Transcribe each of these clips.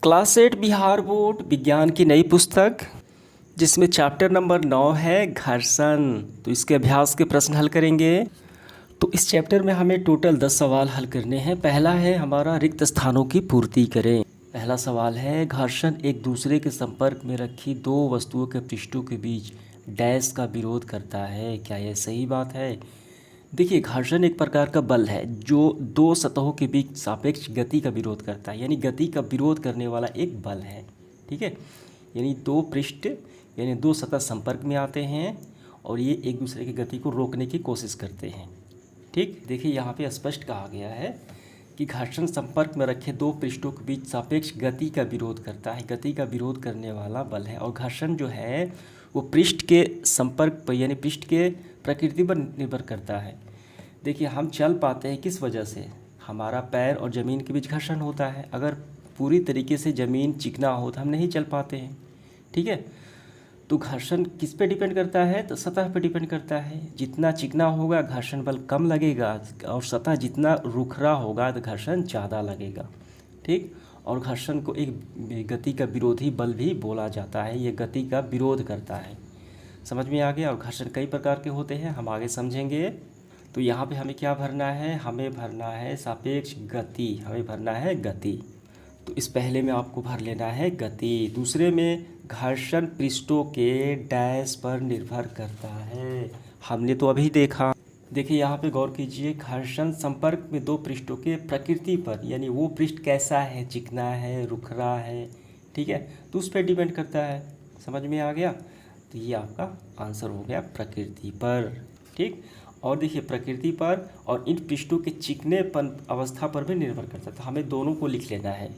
Class 8 Bihar board विज्ञान की नई पुस्तक जिसमें चैप्टर नंबर 9 है घर्षण। तो इसके अभ्यास के प्रश्न हल करेंगे। तो इस चैप्टर में हमें टोटल 10 सवाल हल करने हैं। पहला है हमारा रिक्त स्थानों की पूर्ति करें। पहला सवाल है घर्षण एक दूसरे के संपर्क में रखी दो वस्तुओं के पृष्ठों के बीच डैश का विरोध करता है। क्या यह सही बात है? देखिए, घर्षण एक प्रकार का बल है जो दो सतहों के बीच सापेक्ष गति का विरोध करता है, यानी गति का विरोध करने वाला एक बल है। ठीक है, यानी दो पृष्ठ यानी दो सतह संपर्क में आते हैं और ये एक दूसरे की गति को रोकने की कोशिश करते हैं। ठीक, देखिए यहाँ पे स्पष्ट कहा गया है कि घर्षण संपर्क में रखे दो पृष्ठों के बीच सापेक्ष गति का विरोध करता है। गति का विरोध करने वाला बल है और घर्षण जो है वो पृष्ठ के संपर्क पर यानी पृष्ठ के प्रकृति पर निर्भर करता है। देखिए, हम चल पाते हैं किस वजह से? हमारा पैर और ज़मीन के बीच घर्षण होता है। अगर पूरी तरीके से ज़मीन चिकना हो तो हम नहीं चल पाते हैं। ठीक है, तो घर्षण किस पे डिपेंड करता है? तो सतह पे डिपेंड करता है। जितना चिकना होगा घर्षण बल कम लगेगा और सतह जितना रुखरा होगा तो घर्षण ज़्यादा लगेगा। ठीक, और घर्षण को एक गति का विरोधी बल भी बोला जाता है। ये गति का विरोध करता है। समझ में आ गया? और घर्षण कई प्रकार के होते हैं, हम आगे समझेंगे। तो यहाँ पे हमें क्या भरना है? हमें भरना है सापेक्ष गति। हमें भरना है गति। तो इस पहले में आपको भर लेना है गति। दूसरे में घर्षण पृष्ठों के डैश पर निर्भर करता है। हमने तो अभी देखा। देखिए यहाँ पे गौर कीजिए, घर्षण संपर्क में दो पृष्ठों के प्रकृति पर, यानी वो पृष्ठ कैसा है, चिकना है, रुखरा है, ठीक है, तो उस पर डिपेंड करता है। समझ में आ गया? तो ये आपका आंसर हो गया प्रकृति पर। ठीक, और देखिए प्रकृति पर और इन पृष्ठों के चिकनेपन अवस्था पर भी निर्भर करता है। तो हमें दोनों को लिख लेना है।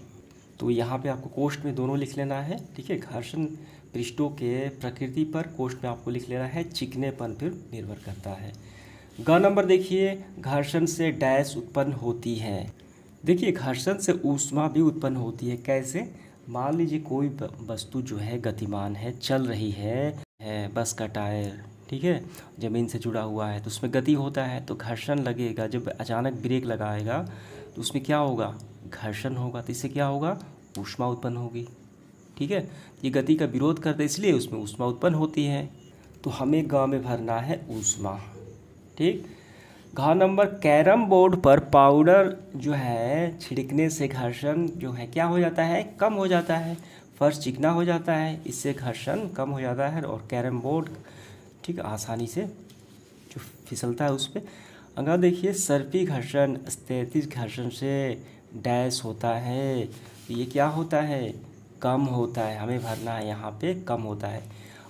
तो यहाँ पे आपको कोष्ठ में दोनों लिख लेना है। ठीक है, घर्षण पृष्ठों के प्रकृति पर कोष्ठ में आपको लिख लेना है चिकनेपन पर निर्भर करता है। ग नंबर देखिए, घर्षण से डैश उत्पन्न होती है। देखिए, घर्षण से ऊष्मा भी उत्पन्न होती है। कैसे? मान लीजिए कोई वस्तु जो है गतिमान है, चल रही है बस का टायर, ठीक है, ज़मीन से जुड़ा हुआ है, तो उसमें गति होता है तो घर्षण लगेगा। जब अचानक ब्रेक लगाएगा तो उसमें क्या होगा? घर्षण होगा। तो इससे क्या होगा? ऊष्मा उत्पन्न होगी। ठीक है, ये गति का विरोध करते इसलिए उसमें ऊष्मा उत्पन्न होती है। तो हमें ग में भरना है ऊष्मा। ठीक, घ नंबर, कैरम बोर्ड पर पाउडर जो है छिड़कने से घर्षण जो है क्या हो जाता है? कम हो जाता है। फर्श चिकना हो जाता है, इससे घर्षण कम हो जाता है और कैरम बोर्ड ठीक आसानी से जो फिसलता है उस पर। अगर देखिए, सर्पी घर्षण स्थैतिज घर्षण से डैश होता है, तो ये क्या होता है? कम होता है। हमें भरना है यहाँ पे कम होता है।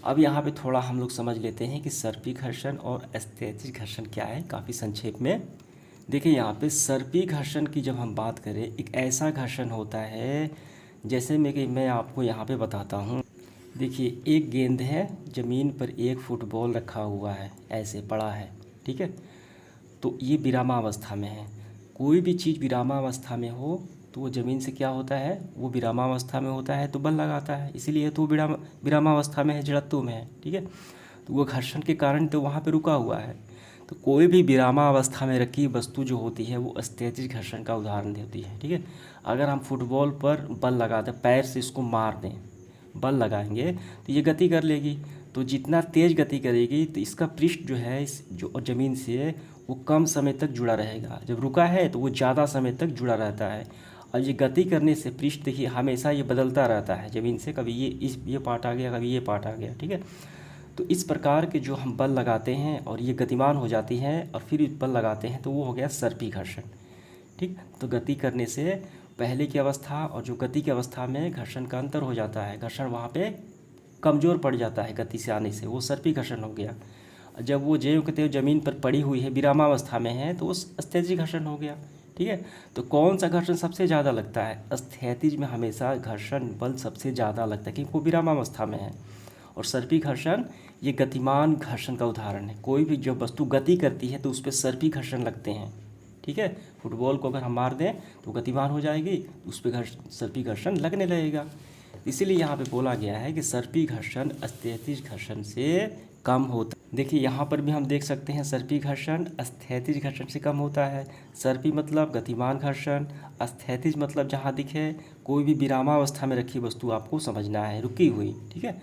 अब यहाँ पे थोड़ा हम लोग समझ लेते हैं कि सर्पी घर्षण और स्थैतिज घर्षण क्या है, काफ़ी संक्षेप में। देखिए यहाँ पे सर्पी घर्षण की जब हम बात करें, एक ऐसा घर्षण होता है जैसे मैं आपको यहाँ पे बताता हूँ। देखिए, एक गेंद है, ज़मीन पर एक फुटबॉल रखा हुआ है, ऐसे पड़ा है, ठीक है, तो ये विरामावस्था में है। कोई भी चीज़ विरामावस्था में हो तो वो ज़मीन से क्या होता है? वो विरामावस्था में होता है तो बल लगाता है, इसीलिए तो विरामावस्था में है, जड़त्व में है। ठीक है, तो वो घर्षण के कारण तो वहाँ पे रुका हुआ है। तो कोई भी विरामावस्था में रखी वस्तु जो होती है वो स्थैतिज घर्षण का उदाहरण देती है। ठीक है, अगर हम फुटबॉल पर बल लगा दें, पैर से इसको मार दें, बल लगाएंगे तो ये गति कर लेगी। तो जितना तेज़ गति करेगी तो इसका पृष्ठ जो है इस जो ज़मीन से वो कम समय तक जुड़ा रहेगा। जब रुका है तो वो ज़्यादा समय तक जुड़ा रहता है। और ये गति करने से पृष्ठ देखिए हमेशा ये बदलता रहता है ज़मीन से, कभी ये पार्ट आ गया, कभी ये पार्ट आ गया। ठीक है, तो इस प्रकार के जो हम बल लगाते हैं और ये गतिमान हो जाती हैं और फिर बल लगाते हैं तो वो हो गया सर्पी घर्षण। ठीक, तो गति करने से पहले की अवस्था और जो गति की अवस्था में घर्षण का अंतर हो जाता है, घर्षण वहाँ पे कमज़ोर पड़ जाता है गति से आने से, वो सर्पी घर्षण हो गया। जब वो ज्यों के त्यों ज़मीन पर पड़ी हुई है, विरामावस्था में है, तो वो स्थैतिज घर्षण हो गया। ठीक है, तो कौन सा घर्षण सबसे ज़्यादा लगता है? स्थैतिज में हमेशा घर्षण बल सबसे ज़्यादा लगता है क्योंकि वो विरामावस्था में है। और सर्पी घर्षण ये गतिमान घर्षण का उदाहरण है। कोई भी जब वस्तु गति करती है तो उस पर सर्पी घर्षण लगते हैं। ठीक है, फुटबॉल को अगर हम मार दें तो गतिमान हो जाएगी, उस पर सर्पी घर्षण लगने लगेगा। इसीलिए यहाँ पे बोला गया है कि सर्पी घर्षण स्थैतिज घर्षण से कम होता है। देखिए यहाँ पर भी हम देख सकते हैं सर्पी घर्षण स्थैतिज घर्षण से कम होता है। सर्पी मतलब गतिमान घर्षण, स्थैतिज मतलब जहाँ दिखे कोई भी विरामावस्था में रखी वस्तु आपको समझना है, रुकी हुई, ठीक है,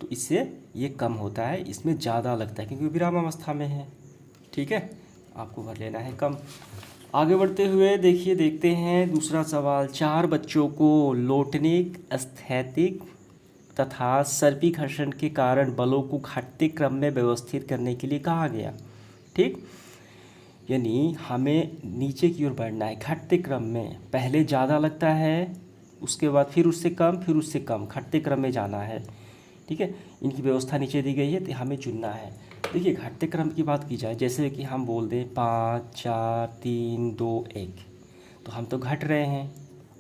तो इससे ये कम होता है, इसमें ज़्यादा लगता है क्योंकि विरामावस्था में है, ठीक है, आपको भर लेना है कम। आगे बढ़ते हुए देखिए देखते हैं दूसरा सवाल। 4 बच्चों को लोटनिक, स्थैतिक तथा सर्पी घर्षण के कारण बलों को घटते क्रम में व्यवस्थित करने के लिए कहा गया। ठीक, यानी हमें नीचे की ओर बढ़ना है घटते क्रम में, पहले ज़्यादा लगता है, उसके बाद फिर उससे कम, फिर उससे कम, घटते क्रम में जाना है। ठीक है, इनकी व्यवस्था नीचे दी गई है तो हमें चुनना है। देखिए घटते क्रम की बात की जाए, जैसे कि हम बोल दें 5 4 3 2 1, तो हम तो घट रहे हैं।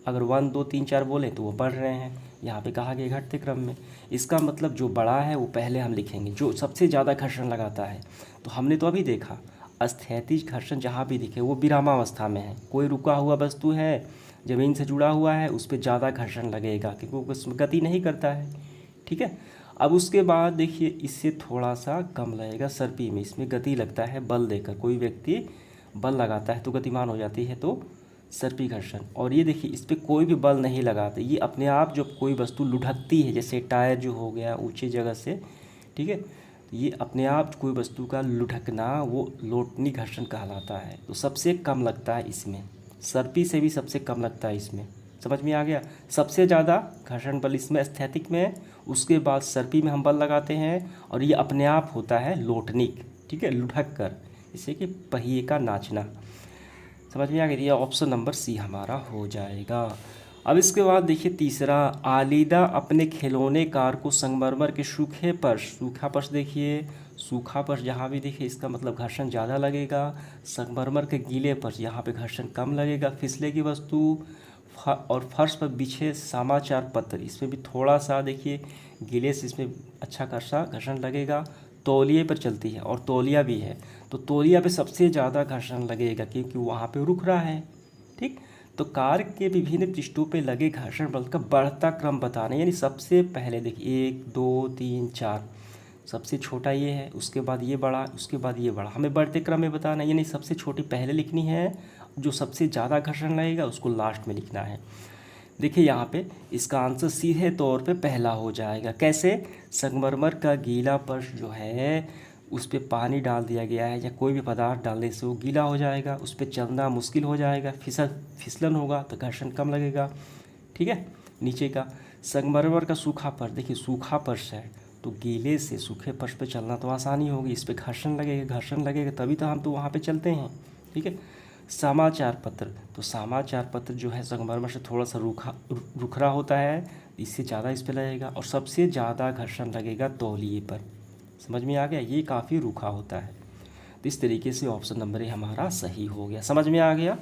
अगर 1 2 3 4 बोलें तो वो बढ़ रहे हैं। यहाँ पे कहा गया घटते क्रम में, इसका मतलब जो बड़ा है वो पहले हम लिखेंगे, जो सबसे ज़्यादा घर्षण लगाता है। तो हमने तो अभी देखा स्थैतिज घर्षण जहाँ भी दिखे वो विरामावस्था में है, कोई रुका हुआ वस्तु है, ज़मीन से जुड़ा हुआ है, उस पर ज़्यादा घर्षण लगेगा क्योंकि वो उसमें गति नहीं करता है। ठीक है, अब उसके बाद देखिए इससे थोड़ा सा कम लगेगा सर्पी में, इसमें गति लगता है बल देकर, कोई व्यक्ति बल लगाता है तो गतिमान हो जाती है, तो सर्पी घर्षण। और ये देखिए इस पर कोई भी बल नहीं लगाते, ये अपने आप जब कोई वस्तु लुढ़कती है, जैसे टायर जो हो गया ऊंची जगह से, ठीक है, ये अपने आप कोई वस्तु का लुढ़कना वो लोटनी घर्षण कहलाता है। तो सबसे कम लगता है इसमें, सर्पी से भी सबसे कम लगता है इसमें। समझ में आ गया, सबसे ज़्यादा घर्षण बल इसमें स्थैतिक में, उसके बाद सर्पी में हम बल लगाते हैं, और ये अपने आप होता है लोटनिक, ठीक है, लुढ़क कर, जैसे कि पहिए का नाचना। समझ में आ गया, ये ऑप्शन नंबर सी हमारा हो जाएगा। अब इसके बाद देखिए तीसरा, आलिदा अपने खिलौने कार को संगमरमर के सूखे फर्श, सूखा फर्श देखिए, सूखा फर्श जहाँ भी देखिए इसका मतलब घर्षण ज़्यादा लगेगा, संगमरमर के गीले फर्श यहाँ पे घर्षण कम लगेगा, फिसले की वस्तु और फर्श पर बिछे समाचार पत्र, इसमें भी थोड़ा सा देखिए गीले से इसमें अच्छा खासा घर्षण लगेगा। तौलिए पर चलती है और तौलिया भी है, तो तौलिया पे सबसे ज़्यादा घर्षण लगेगा क्योंकि वहाँ पे रुक रहा है। ठीक, तो कार के विभिन्न पृष्ठों पे लगे घर्षण बल का बढ़ता क्रम बताना, यानी सबसे पहले देखिए 1 2 3 4, सबसे छोटा ये है, उसके बाद ये बड़ा, उसके बाद ये बड़ा, हमें बढ़ते क्रम में बताना है, यानी सबसे छोटी पहले लिखनी है, जो सबसे ज़्यादा घर्षण लगेगा उसको लास्ट में लिखना है। देखिए यहाँ पे इसका आंसर सीधे तौर पे पहला हो जाएगा। कैसे, संगमरमर का गीला फर्श जो है उस पर पानी डाल दिया गया है या कोई भी पदार्थ डालने से वो गीला हो जाएगा, उस पर चलना मुश्किल हो जाएगा, फिसलन होगा तो घर्षण कम लगेगा। ठीक है, नीचे का संगमरमर का सूखा फर्श, देखिए सूखा फर्श है तो गीले से सूखे फर्श पे चलना तो आसानी होगी, इस पर घर्षण लगेगा तभी तो हम तो वहाँ पे चलते हैं। ठीक है, समाचार पत्र, तो समाचार पत्र जो है संगमरमर से थोड़ा सा रुखरा होता है, इससे ज़्यादा इस पर लगेगा, और सबसे ज़्यादा घर्षण लगेगा तौलिए पर। समझ में आ गया, ये काफ़ी रूखा होता है। तो इस तरीके से ऑप्शन नंबर ए हमारा सही हो गया। समझ में आ गया।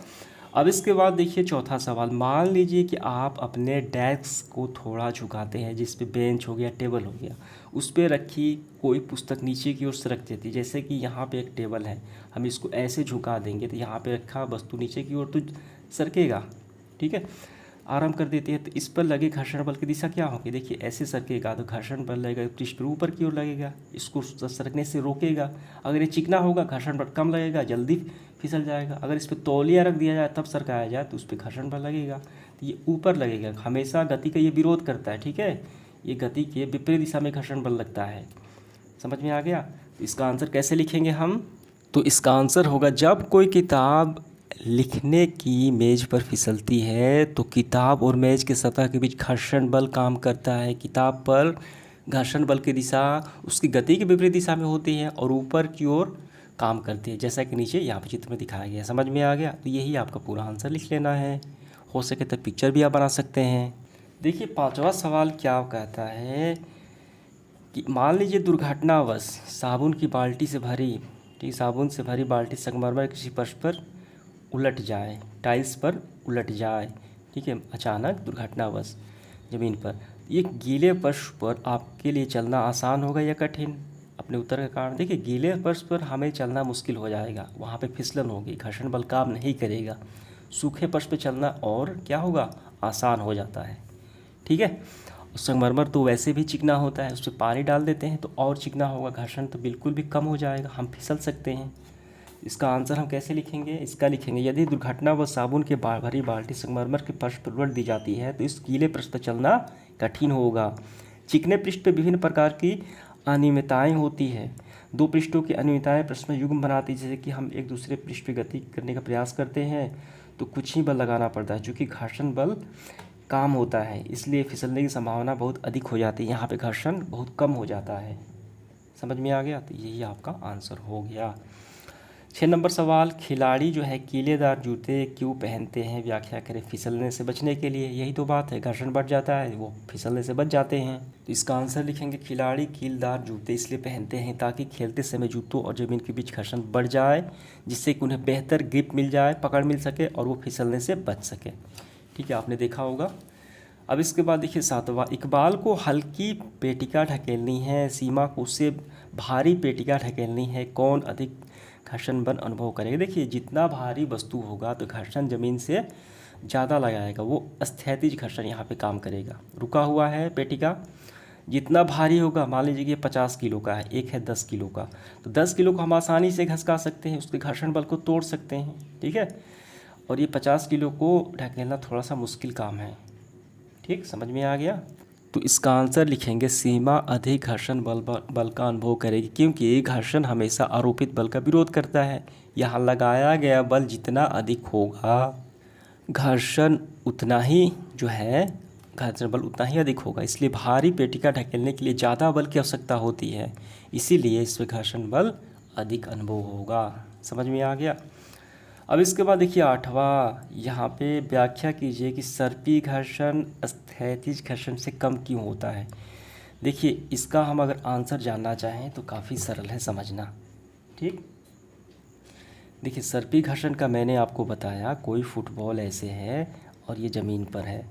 अब इसके बाद देखिए चौथा सवाल, मान लीजिए कि आप अपने डेस्क को थोड़ा झुकाते हैं, जिस पे बेंच हो गया, टेबल हो गया, उस पर रखी कोई पुस्तक नीचे की ओर से रख देती, जैसे कि यहाँ पे एक टेबल है, हम इसको ऐसे झुका देंगे तो यहाँ पे रखा वस्तु नीचे की ओर तो सरकेगा। ठीक है, आराम कर देते हैं तो इस पर लगे घर्षण बल की दिशा क्या होगी, देखिए ऐसे सरकेगा तो घर्षण बल लगेगा पृष्ठ पर ऊपर की ओर लगेगा, इसको सरकने से रोकेगा। अगर ये चिकना होगा घर्षण बल कम लगेगा, जल्दी फिसल जाएगा। अगर इस पर तौलिया रख दिया जाए तब सरकाया जाए तो उस पर घर्षण बल लगेगा, तो ये ऊपर लगेगा। हमेशा गति का ये विरोध करता है, ठीक है, ये गति के विपरीत दिशा में घर्षण बल लगता है। समझ में आ गया। तो इसका आंसर कैसे लिखेंगे हम, तो इसका आंसर होगा, जब कोई किताब लिखने की मेज़ पर फिसलती है तो किताब और मेज़ के सतह के बीच घर्षण बल काम करता है। किताब पर घर्षण बल की दिशा उसकी गति के विपरीत दिशा में होती है और ऊपर की ओर काम करती है, जैसा कि नीचे यहाँ पे चित्र में दिखाया गया है। समझ में आ गया। तो यही आपका पूरा आंसर लिख लेना है, हो सके तो पिक्चर भी आप बना सकते हैं। देखिए पाँचवा सवाल क्या कहता है कि मान लीजिए दुर्घटनावश साबुन की बाल्टी से भरी, ठीक, साबुन से भरी बाल्टी संगमरमर किसी फर्श पर उलट जाए, टाइल्स पर उलट जाए, ठीक है, अचानक दुर्घटनावश ज़मीन पर। ये गीले फर्श पर आपके लिए चलना आसान होगा या कठिन, अपने उत्तर का कारण। देखिए गीले फर्श पर हमें चलना मुश्किल हो जाएगा, वहाँ पे फिसलन होगी, घर्षण बल काम नहीं करेगा। सूखे फर्श पे चलना और क्या होगा, आसान हो जाता है। ठीक है, संगमरमर तो वैसे भी चिकना होता है, उस पर पानी डाल देते हैं तो और चिकना होगा, घर्षण तो बिल्कुल भी कम हो जाएगा, हम फिसल सकते हैं। इसका आंसर हम कैसे लिखेंगे? इसका लिखेंगे, यदि दुर्घटना व साबुन के भरी बाल्टी संगमरमर के फर्श पर उलट दी जाती है तो इस गीले पृष्ठ पर चलना कठिन होगा। चिकने पृष्ठ पर विभिन्न प्रकार की अनियमितताएं होती है। दो पृष्ठों की अनियमितताएं पृष्ठ में युग्म बनाती है। जैसे कि हम एक दूसरे पृष्ठ पर गति करने का प्रयास करते हैं तो कुछ ही बल लगाना पड़ता है, चूँकि घर्षण बल काम होता है, इसलिए फिसलने की संभावना बहुत अधिक हो जाती है। यहाँ पे घर्षण बहुत कम हो जाता है। समझ में आ गया? तो यही आपका आंसर हो गया। 6 नंबर सवाल, खिलाड़ी जो है कीलेदार जूते क्यों पहनते हैं? व्याख्या करें। फिसलने से बचने के लिए, यही तो बात है, घर्षण बढ़ जाता है, वो फिसलने से बच जाते हैं। तो इसका आंसर लिखेंगे, खिलाड़ी कीलदार जूते इसलिए पहनते हैं ताकि खेलते समय जूतों और ज़मीन के बीच घर्षण बढ़ जाए, जिससे कि उन्हें बेहतर ग्रिप मिल जाए, पकड़ मिल सके और वो फिसलने से बच सके। ठीक है, आपने देखा होगा। अब इसके बाद देखिए 7वां, इकबाल को हल्की पेटिका ढकेलनी है, सीमा को उससे भारी पेटिका ढकेलनी है, कौन अधिक घर्षण बल अनुभव करेगा? देखिए, जितना भारी वस्तु होगा तो घर्षण ज़मीन से ज़्यादा लगाएगा, वो स्थैतिज घर्षण यहाँ पे काम करेगा। रुका हुआ है पेटिका, जितना भारी होगा, मान लीजिए कि 50 किलो का है, एक है 10 किलो का, तो 10 किलो को हम आसानी से घसका सकते हैं, उसके घर्षण बल को तोड़ सकते हैं। ठीक है, और ये 50 किलो को ढकेलना थोड़ा सा मुश्किल काम है। ठीक, समझ में आ गया? तो इसका आंसर लिखेंगे, सीमा अधिक घर्षण बल का अनुभव करेगी, क्योंकि घर्षण हमेशा आरोपित बल का विरोध करता है। यहाँ लगाया गया बल जितना अधिक होगा, घर्षण उतना ही जो है, घर्षण बल उतना ही अधिक होगा, इसलिए भारी पेटिका ढकेलने के लिए ज़्यादा बल की आवश्यकता होती है, इसीलिए इसमें घर्षण बल अधिक अनुभव होगा। समझ में आ गया? अब इसके बाद देखिए 8वां, यहाँ पे व्याख्या कीजिए कि सर्पी घर्षण स्थैतिज घर्षण से कम क्यों होता है। देखिए, इसका हम अगर आंसर जानना चाहें तो काफ़ी सरल है समझना। ठीक, देखिए सर्पी घर्षण का मैंने आपको बताया, कोई फुटबॉल ऐसे है और ये ज़मीन पर है।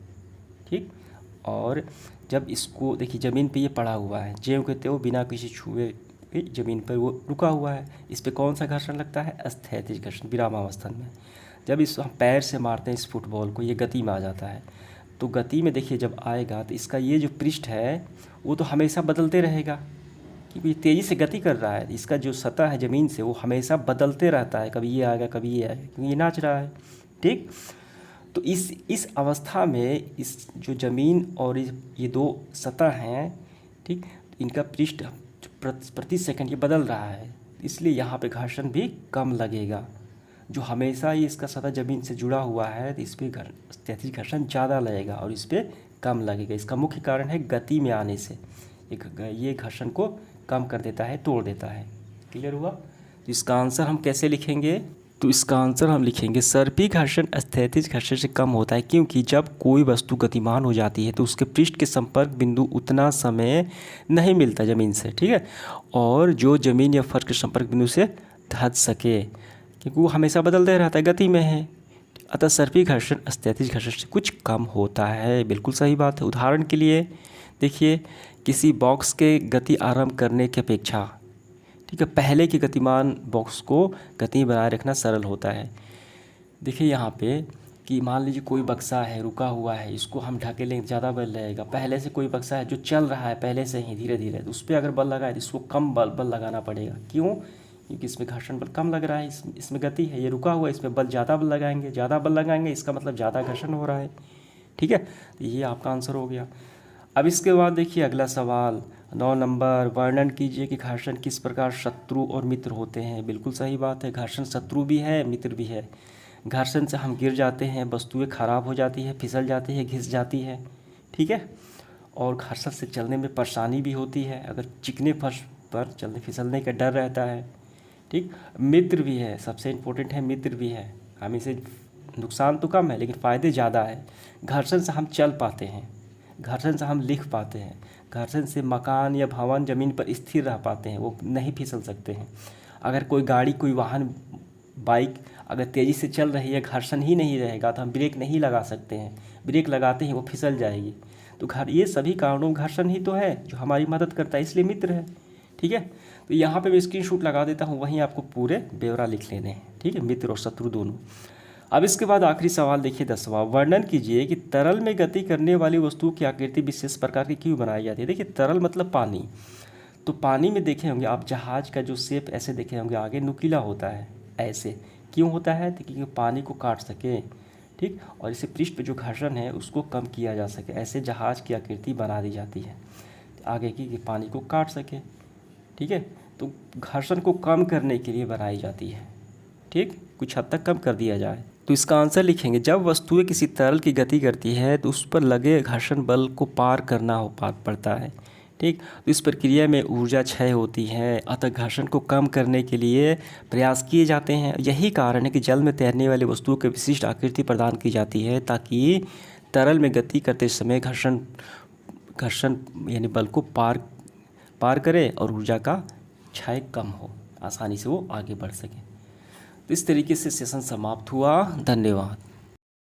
ठीक, और जब इसको देखिए ज़मीन पे ये पड़ा हुआ है, ज्यों के त्यों बिना किसी छुए ज़मीन पर वो रुका हुआ है, इस पे कौन सा घर्षण लगता है? स्थैतिज घर्षण, विरामावस्था में। जब इस हम पैर से मारते हैं इस फुटबॉल को, ये गति में आ जाता है, तो गति में देखिए जब आएगा तो इसका ये जो पृष्ठ है वो तो हमेशा बदलते रहेगा, क्योंकि तेज़ी से गति कर रहा है, इसका जो सतह है ज़मीन से वो हमेशा बदलते रहता है, कभी ये आएगा कभी ये आएगा, क्योंकि ये नाच रहा है। ठीक, तो इस अवस्था में इस जो ज़मीन और ये दो सतह हैं, ठीक, इनका पृष्ठ प्रति सेकंड ये बदल रहा है, इसलिए यहाँ पे घर्षण भी कम लगेगा। जो हमेशा ही इसका सतह ज़मीन से जुड़ा हुआ है तो इस पर स्थैतिज घर्षण ज़्यादा लगेगा और इस पर कम लगेगा। इसका मुख्य कारण है गति में आने से ये घर्षण को कम कर देता है, तोड़ देता है। क्लियर हुआ? तो इसका आंसर हम कैसे लिखेंगे? तो इसका आंसर हम लिखेंगे, सर्पी घर्षण स्थैतिज घर्षण से कम होता है, क्योंकि जब कोई वस्तु गतिमान हो जाती है तो उसके पृष्ठ के संपर्क बिंदु उतना समय नहीं मिलता ज़मीन से। ठीक है, और जो ज़मीन या फर्श के संपर्क बिंदु से धंस सके, क्योंकि वो हमेशा बदलते रहता है, गति में है, अतः सर्पी घर्षण स्थैतिज घर्षण से कुछ कम होता है। बिल्कुल सही बात है। उदाहरण के लिए देखिए, किसी बॉक्स के गति आरंभ करने की अपेक्षा, ठीक है, पहले के गतिमान बॉक्स को गति बनाए रखना सरल होता है। देखिए यहाँ पे कि मान लीजिए कोई बक्सा है रुका हुआ है, इसको हम ढकेलेंगे ज़्यादा बल लगेगा। पहले से कोई बक्सा है जो चल रहा है पहले से ही धीरे धीरे, तो उस पर अगर बल लगाए तो इसको कम बल लगाना पड़ेगा। क्यों? क्योंकि इसमें घर्षण बल कम लग रहा है, इसमें गति है, ये रुका हुआ है, इसमें बल ज़्यादा बल लगाएंगे, इसका मतलब ज़्यादा घर्षण हो रहा है। ठीक है, तो ये आपका आंसर हो गया। अब इसके बाद देखिए अगला सवाल 9 नंबर, वर्णन कीजिए कि घर्षण किस प्रकार शत्रु और मित्र होते हैं। बिल्कुल सही बात है, घर्षण शत्रु भी है मित्र भी है। घर्षण से हम गिर जाते हैं, वस्तुएं खराब हो जाती है, फिसल जाती है, घिस जाती है। ठीक है, और घर्षण से चलने में परेशानी भी होती है, अगर चिकने फर्श पर चलने फिसलने का डर रहता है। ठीक, मित्र भी है, सबसे इम्पोर्टेंट है मित्र भी है। हम इसे नुकसान तो कम है लेकिन फ़ायदे ज़्यादा है। घर्षण से हम चल पाते हैं, घर्षण से हम लिख पाते हैं, घर्षण से मकान या भवन ज़मीन पर स्थिर रह पाते हैं, वो नहीं फिसल सकते हैं। अगर कोई गाड़ी कोई वाहन बाइक अगर तेज़ी से चल रही है, घर्षण ही नहीं रहेगा तो हम ब्रेक नहीं लगा सकते हैं, ब्रेक लगाते ही वो फिसल जाएगी। तो ये सभी कारणों घर्षण ही तो है जो हमारी मदद करता है, इसलिए मित्र है। ठीक है, तो यहाँ पे मैं स्क्रीनशॉट लगा देता हूँ, वहीं आपको पूरे ब्यौरा लिख लेने हैं। ठीक है, मित्र और शत्रु दोनों। अब इसके बाद आखिरी सवाल देखिए 10वां, वर्णन कीजिए कि तरल में गति करने वाली वस्तु की आकृति विशेष प्रकार की क्यों बनाई जाती है। देखिए तरल मतलब पानी, तो पानी में देखे होंगे आप जहाज का जो शेप ऐसे देखे होंगे, आगे नुकीला होता है, ऐसे क्यों होता है, तो क्योंकि पानी को काट सके, ठीक, और इसे पृष्ठ पे जो घर्षण है उसको कम किया जा सके, ऐसे जहाज की आकृति बना दी जाती है आगे की, कि पानी को काट सके, ठीक है। तो घर्षण को कम करने के लिए बनाई जाती है, ठीक, कुछ हद तक कम कर दिया जाए। तो इसका आंसर लिखेंगे, जब वस्तुएं किसी तरल की गति करती है तो उस पर लगे घर्षण बल को पार करना हो पड़ता है, ठीक। तो इस प्रक्रिया में ऊर्जा क्षय होती है, अतः घर्षण को कम करने के लिए प्रयास किए जाते हैं। यही कारण है कि जल में तैरने वाली वस्तुओं को विशिष्ट आकृति प्रदान की जाती है, ताकि तरल में गति करते समय घर्षण यानी बल को पार करे और ऊर्जा का क्षय कम हो, आसानी से वो आगे बढ़ सके। तो इस तरीके से सेशन समाप्त हुआ। धन्यवाद।